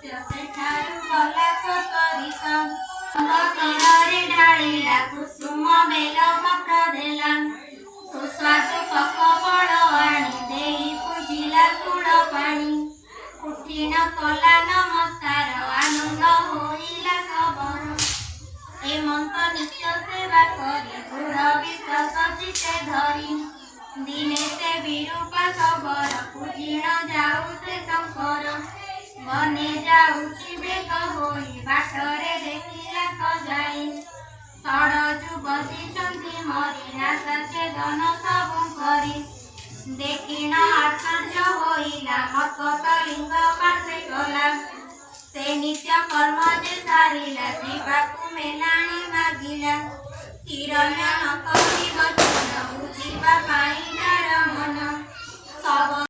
मनुष्य सेठारु गला सतरिक तीरे ढाळिला कुसुम बेल पत्र देला सुस्वादु पक फल आणी देई पूजिला तुळ पाणी कुठिन कला नमस्कार आनंद होइला सबर हेमंत नित्य सेवा करी दृढ़ विश्वास चिते धरी दिने से विरूपा सबर पूजिण जाऊ से शंकर बने जाऊची बेग होई बाटरे देखिला सजाई षड जुगती चंदी मरी नासा छेदन सबु करी देखिण आश्चर्य होइला मत्कलिंग पासे गला से नित्य कर्म जे सारिला जीवाकु मेलाणी मागिला हिरण्य करी बचन बुझिबा पाई